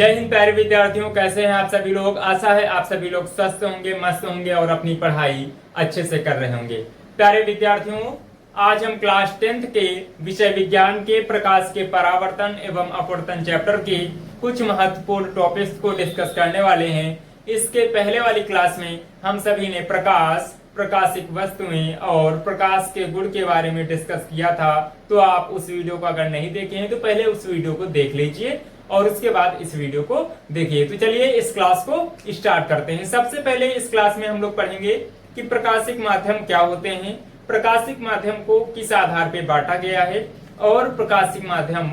जय हिंद प्यारे विद्यार्थियों, कैसे हैं आप सभी लोग। आशा है आप सभी लोग स्वस्थ होंगे, मस्त होंगे और अपनी पढ़ाई अच्छे से कर रहे होंगे। प्यारे विद्यार्थियों, आज हम क्लास 10th के विषय विज्ञान के प्रकाश के परावर्तन एवं अपवर्तन चैप्टर के कुछ महत्वपूर्ण टॉपिक्स को डिस्कस करने वाले हैं। इसके पहले वाली क्लास में हम सभी ने प्रकाश, प्रकाशिक वस्तुएं और प्रकाश के गुण के बारे में डिस्कस किया था। तो आप उस वीडियो को अगर नहीं देखे हैं तो पहले उस वीडियो को देख लीजिए और उसके बाद इस वीडियो को देखिए। तो चलिए इस क्लास को स्टार्ट करते हैं। सबसे पहले इस क्लास में हम लोग पढ़ेंगे कि प्रकाशिक माध्यम क्या होते हैं, प्रकाशिक माध्यम को किस आधार पर बांटा गया है और प्रकाशिक माध्यम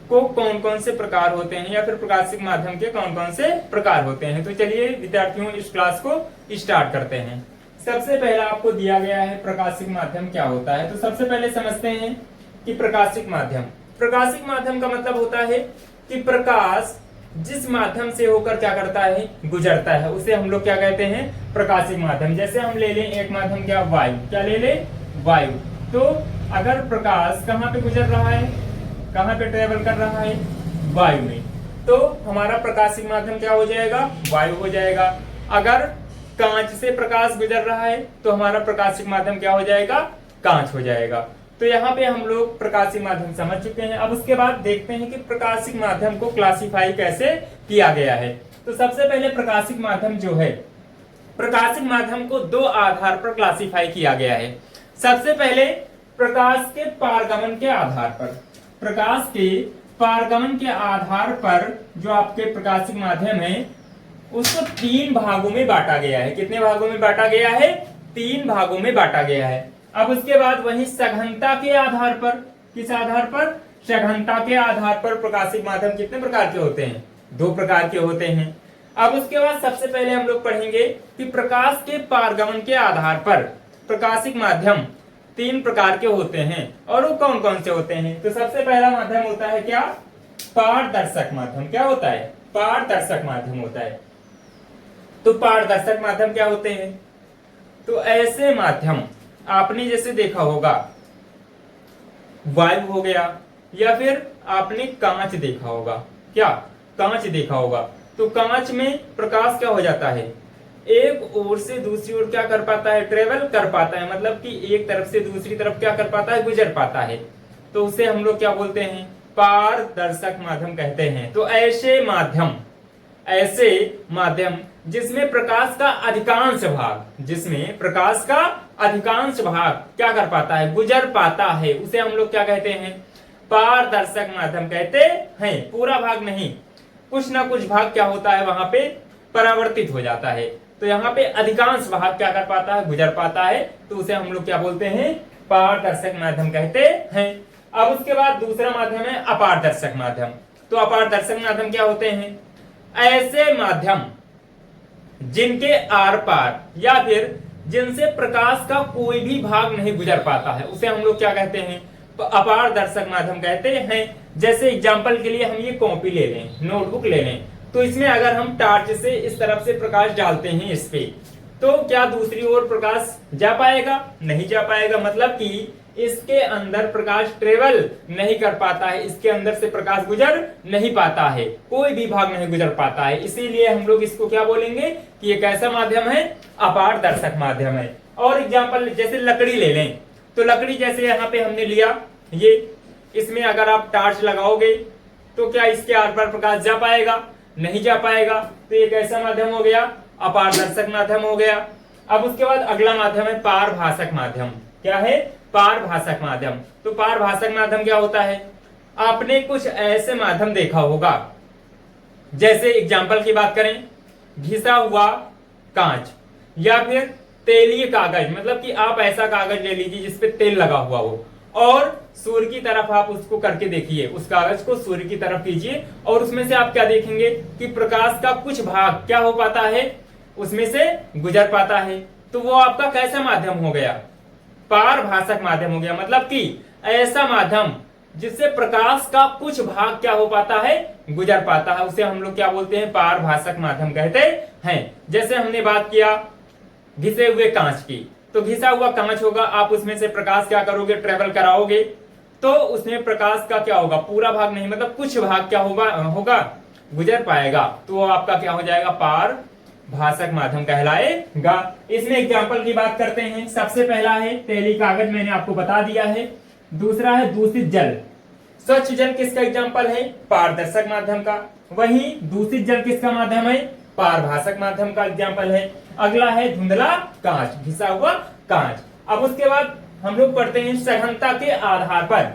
को कौन कौन से प्रकार होते हैं या फिर प्रकाशिक माध्यम के कौन कौन से प्रकार होते हैं। तो चलिए विद्यार्थियों इस क्लास को स्टार्ट करते हैं। सबसे पहला आपको दिया गया है प्रकाशिक माध्यम क्या होता है। तो सबसे पहले समझते हैं कि प्रकाशिक माध्यम, प्रकाशिक माध्यम का मतलब होता है कि प्रकाश जिस माध्यम से होकर क्या करता है, गुजरता है, उसे हम लोग क्या कहते हैं, प्रकाशिक माध्यम। जैसे हम ले लें एक माध्यम क्या, वायु, क्या ले लें, वायु। तो अगर प्रकाश कहाँ पे गुजर रहा है, कहाँ पे ट्रेवल कर रहा है, वायु में, तो हमारा प्रकाशिक माध्यम क्या हो जाएगा, वायु हो जाएगा। अगर कांच से प्रकाश गुजर रहा है तो हमारा प्रकाशिक माध्यम क्या हो जाएगा, कांच हो जाएगा। तो यहाँ पे हम लोग प्रकाशिक माध्यम समझ चुके हैं। अब उसके बाद देखते हैं कि प्रकाशिक माध्यम को क्लासिफाई कैसे किया गया है। तो सबसे पहले प्रकाशिक माध्यम जो है, प्रकाशिक माध्यम को दो आधार पर क्लासिफाई किया गया है। सबसे पहले प्रकाश के पारगमन के आधार पर, प्रकाश के पारगमन के आधार पर जो आपके प्रकाशिक माध्यम है उसको तीन भागों में बांटा गया है। कितने भागों में बांटा गया है, तीन भागों में बांटा गया है। अब उसके बाद वही सघनता के आधार पर, किस आधार पर, सघनता के आधार पर प्रकाशिक माध्यम कितने प्रकार के होते हैं, दो प्रकार के होते हैं। अब उसके बाद सबसे पहले हम लोग पढ़ेंगे कि प्रकाश के पारगमन के आधार पर प्रकाशिक माध्यम तीन प्रकार के होते हैं और वो कौन कौन से होते हैं। तो सबसे पहला माध्यम होता है क्या, पारदर्शक माध्यम। क्या होता है, पारदर्शक माध्यम होता है। तो पारदर्शक माध्यम क्या होते हैं, तो ऐसे माध्यम आपने जैसे देखा होगा वायु हो गया या फिर आपने कांच देखा होगा, क्या, कांच देखा होगा। तो कांच में प्रकाश क्या हो जाता है, एक ओर से दूसरी ओर क्या कर पाता है, ट्रेवल कर पाता है, मतलब कि एक तरफ से दूसरी तरफ क्या कर पाता है, गुजर पाता है। तो उसे हम लोग क्या बोलते हैं, पारदर्शक माध्यम कहते हैं। तो ऐसे माध्यम, ऐसे माध्यम जिसमें प्रकाश का अधिकांश भाग, जिसमें प्रकाश का अधिकांश भाग क्या कर पाता है, गुजर पाता है, उसे हम लोग क्या कहते हैं, पारदर्शक माध्यम कहते हैं। पूरा भाग नहीं, कुछ ना कुछ भाग क्या होता है वहां पे परावर्तित हो जाता है। तो यहाँ पे अधिकांश भाग क्या कर पाता है, गुजर पाता है, तो उसे हम लोग क्या बोलते हैं, पारदर्शक माध्यम कहते हैं। अब उसके बाद दूसरा माध्यम है अपारदर्शक माध्यम। तो अपारदर्शक माध्यम क्या होते हैं, ऐसे माध्यम जिनके आर पार या फिर जिनसे प्रकाश का कोई भी भाग नहीं गुजर पाता है, उसे हम लोग क्या कहते हैं, अपारदर्शक माध्यम कहते हैं। जैसे एग्जांपल के लिए हम ये कॉपी ले लें, नोटबुक ले लें, तो इसमें अगर हम टार्च से इस तरफ से प्रकाश डालते हैं इस पे, तो क्या दूसरी ओर प्रकाश जा पाएगा, नहीं जा पाएगा, मतलब कि इसके अंदर प्रकाश ट्रेवल नहीं कर पाता है, इसके अंदर से प्रकाश गुजर नहीं पाता है, कोई भी भाग नहीं गुजर पाता है। इसीलिए हम लोग इसको क्या बोलेंगे कि एक ऐसा माध्यम है, अपारदर्शक माध्यम है। और एग्जांपल जैसे लकड़ी ले लें, तो लकड़ी जैसे यहाँ पे हमने लिया, ये इसमें अगर आप टार्च लगाओगे तो क्या इसके आर पार प्रकाश जा पाएगा, नहीं जा पाएगा। तो एक ऐसा माध्यम हो गया, अपारदर्शक माध्यम हो गया। अब उसके बाद अगला माध्यम है पारभाषक माध्यम। क्या है, पारभाषक माध्यम। तो पारभाषक माध्यम क्या होता है, आपने कुछ ऐसे माध्यम देखा होगा, जैसे एग्जांपल की बात करें, घिसा हुआ कांच या फिर तेलीय कागज, मतलब कि आप ऐसा कागज ले लीजिए जिसपे तेल लगा हुआ हो और सूर्य की तरफ आप उसको करके देखिए, उस कागज को सूर्य की तरफ कीजिए और उसमें से आप क्या देखेंगे कि प्रकाश का कुछ भाग क्या हो पाता है, उसमें से गुजर पाता है। तो वो आपका कैसा माध्यम हो गया, पारभाषक माध्यम हो गया। मतलब कि ऐसा माध्यम जिससे प्रकाश का कुछ भाग क्या हो पाता है, गुजर पाता है, उसे हम लोग क्या बोलते हैं, पारभाषक माध्यम कहते हैं। जैसे हमने बात किया घिसे हुए कांच की, तो घिसा हुआ कांच होगा, आप उसमें से प्रकाश क्या करोगे, ट्रेवल कराओगे, तो उसमें प्रकाश का क्या होगा, पूरा भाग नहीं, मतलब कुछ भाग क्या होगा गुजर पाएगा तो वो आपका क्या हो जाएगा, पार भाषक माध्यम कहलाएगा। इसमें एग्जाम्पल की बात करते हैं। सबसे पहला है तेली कागज, मैंने आपको बता दिया है। दूसरा है दूषित जल। स्वच्छ जल किसका एग्जाम्पल है, पारदर्शक माध्यम का। वहीं दूषित जल किसका माध्यम है, पारभाषक माध्यम का एग्जाम्पल है। अगला है धुंधला कांच, घिसा हुआ कांच। अब उसके बाद हम लोग पढ़ते हैं सघनता के आधार पर।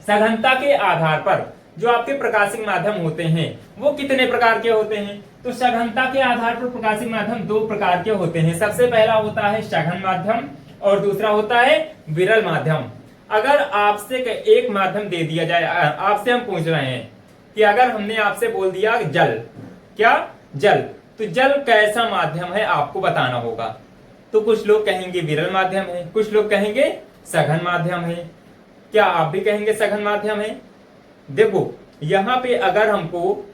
सघनता के आधार पर जो आपके प्रकाशिक माध्यम होते हैं वो कितने प्रकार के होते हैं, तो सघनता के आधार पर प्रकाशिक माध्यम दो प्रकार के होते हैं। सबसे पहला होता है सघन माध्यम और दूसरा होता है विरल माध्यम। अगर आपसे एक माध्यम दे दिया जाए, आपसे हम पूछ रहे हैं कि अगर हमने आपसे बोल दिया जल, क्या जल, तो जल कैसा माध्यम है आपको बताना होगा। तो कुछ लोग कहेंगे विरल माध्यम है, कुछ लोग कहेंगे सघन माध्यम है। क्या आप भी कहेंगे सघन माध्यम है? देखो यहाँ पे अगर हमको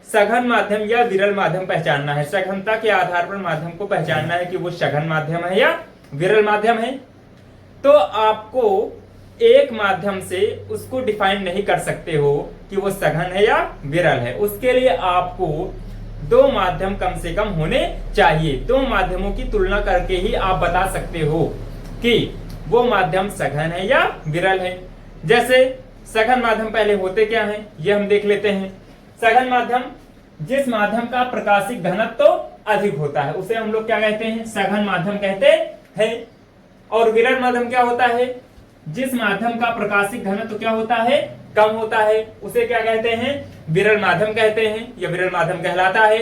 सघन माध्यम या विरल माध्यम पहचानना है, सघनता के आधार पर माध्यम को पहचानना है कि वो सघन माध्यम है या विरल माध्यम है, तो आपको एक माध्यम से उसको डिफाइन नहीं कर सकते हो कि वो सघन है या विरल है। उसके लिए आपको दो माध्यम कम से कम होने चाहिए। दो माध्यमों की तुलना करके ही आप बता सकते हो कि वो माध्यम सघन है या विरल है। जैसे सघन माध्यम पहले होते क्या हैं, ये हम देख लेते हैं। सघन माध्यम जिस माध्यम का प्रकाशिक घनत्व तो अधिक होता है उसे हम लोग क्या कहते हैं, सघन माध्यम कहते हैं। और विरल माध्यम क्या होता है, जिस माध्यम का प्रकाशिक घनत्व क्या होता है, कम होता है, उसे क्या कहते हैं, विरल माध्यम कहते हैं। यह विरल माध्यम कहलाता है।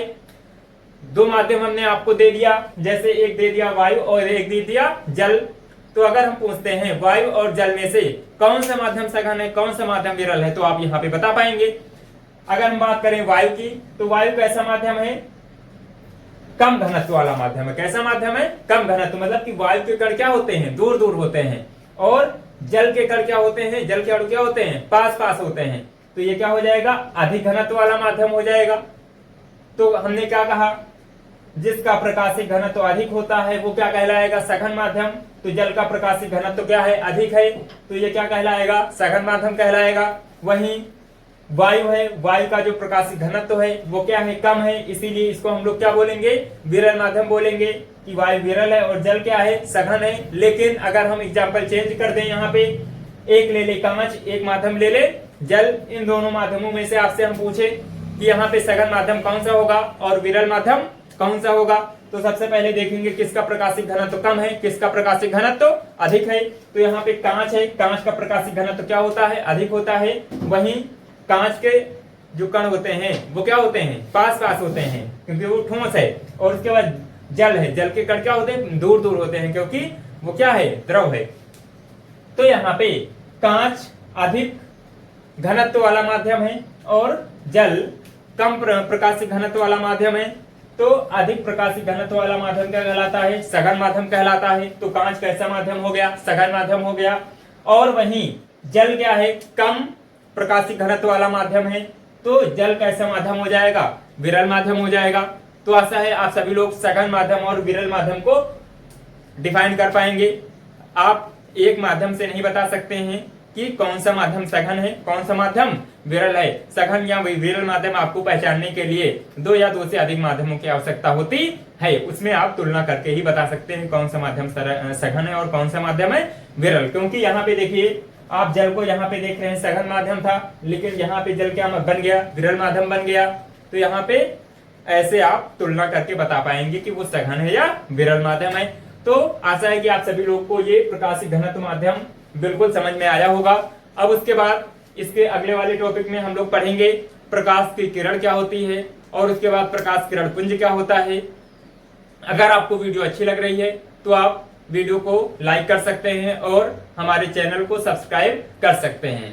दो माध्यम हमने आपको दे दिया, जैसे एक दे दिया वायु और एक दे दिया जल। तो अगर हम पूछते हैं वायु और जल में से कौन सा माध्यम सघन है, कौन सा माध्यम विरल है, तो आप यहाँ पे बता पाएंगे। अगर हम बात करें वायु की, तो वायु कैसा माध्यम है, कम घनत्व वाला माध्यम है। कैसा माध्यम है, कम घनत्व, मतलब कि वायु के कण क्या होते हैं, दूर दूर होते हैं, और जल के कण क्या होते हैं, जल के अणु क्या होते हैं, पास पास होते हैं। तो ये क्या हो जाएगा, अधिक घनत्व वाला माध्यम हो जाएगा। तो हमने क्या कहा, जिसका प्रकाशिक घनत्व अधिक होता है वो क्या कहलाएगा, सघन माध्यम। तो जल का प्रकाशिक घनत्व क्या है, अधिक है, तो ये क्या कहलाएगा, सघन माध्यम कहलाएगा। वहीं वायु है, वायु का जो प्रकाशिक घनत्व है वो क्या है, कम है, इसीलिए इसको हम लोग क्या बोलेंगे, विरल माध्यम बोलेंगे कि वायु विरल है और जल क्या है, सघन है। लेकिन अगर हम एग्जाम्पल चेंज कर दें, यहाँ पे एक ले ले कांच, एक माध्यम ले ले जल, इन दोनों माध्यमों में से आपसे हम पूछे कि यहाँ पे सघन माध्यम कौन सा होगा और विरल माध्यम कौन सा होगा, तो सबसे पहले देखेंगे किसका प्रकाशिक घनत्व कम है, किसका प्रकाशिक घनत्व अधिक है। तो यहाँ पे कांच है, कांच का प्रकाशिक घनत्व क्या होता है, अधिक होता है। वहीं कांच के जो कण होते हैं वो क्या होते हैं, पास पास होते हैं, क्योंकि वो ठोस है। और उसके बाद जल है, जल के कण क्या होते हैं, दूर दूर होते हैं, क्योंकि वो क्या है, द्रव है। तो यहाँ पे कांच अधिक घनत्व वाला माध्यम है और जल कम प्रकाशिक घनत्व वाला माध्यम है। तो अधिक प्रकाशिक घनत्व वाला माध्यम क्या कहलाता है, सघन माध्यम कहलाता है। तो कांच कैसा माध्यम हो गया, सघन माध्यम हो गया। और वहीं जल क्या है, कम प्रकाशिक घनत्व वाला माध्यम है, तो जल कैसा माध्यम हो जाएगा, विरल माध्यम हो जाएगा। तो ऐसा है आप सभी लोग सघन माध्यम और विरल माध्यम को डिफाइन कर पाएंगे। आप एक माध्यम से नहीं बता सकते हैं कि कौन सा माध्यम सघन है, कौन सा माध्यम विरल है। सघन या विरल माध्यम आपको पहचानने के लिए दो या दो से अधिक माध्यमों की आवश्यकता होती है। उसमें आप तुलना करके ही बता सकते हैं कौन सा माध्यम सघन है और कौन सा माध्यम है विरल। क्योंकि यहाँ पे देखिए, आप जल को यहाँ पे देख रहे हैं, सघन माध्यम था, लेकिन यहाँ पे जल क्या बन गया, विरल माध्यम बन गया। तो यहाँ पे ऐसे आप तुलना करके बता पाएंगे कि वो सघन है या विरल माध्यम है। तो आशा है कि आप सभी लोग को ये प्रकाशिक घनत्व माध्यम बिल्कुल समझ में आया होगा। अब उसके बाद इसके अगले वाले टॉपिक में हम लोग पढ़ेंगे प्रकाश की किरण क्या होती है और उसके बाद प्रकाश किरण पुंज क्या होता है। अगर आपको वीडियो अच्छी लग रही है तो आप वीडियो को लाइक कर सकते हैं और हमारे चैनल को सब्सक्राइब कर सकते हैं।